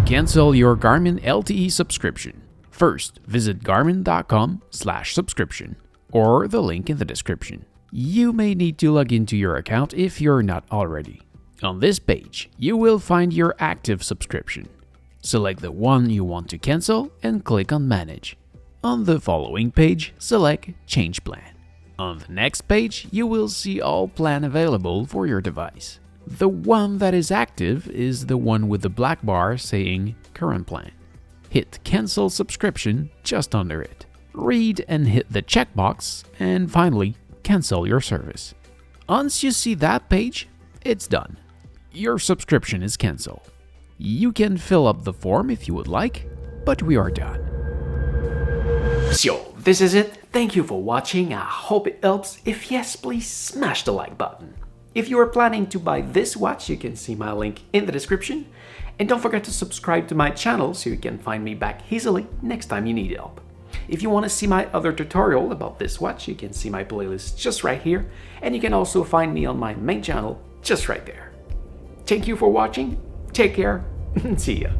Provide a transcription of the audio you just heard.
cancel your Garmin LTE subscription, first visit garmin.com/subscription or the link in the description. You may need to log into your account if you're not already. On this page, you will find your active subscription. Select the one you want to cancel and click on Manage. On the following page, select Change Plan. On the next page, you will see all plans available for your device. The one that is active is the one with the black bar saying Current Plan. Hit Cancel Subscription just under it. Read and hit the checkbox, and finally, cancel your service. Once you see that page, it's done. Your subscription is canceled. You can fill up the form if you would like, but we are done. So, this is it. Thank you for watching. I hope it helps. If yes, please smash the like button. If you are planning to buy this watch, you can see my link in the description. And don't forget to subscribe to my channel so you can find me back easily next time you need help. If you want to see my other tutorial about this watch, you can see my playlist just right here. And you can also find me on my main channel just right there. Thank you for watching. Take care and see ya.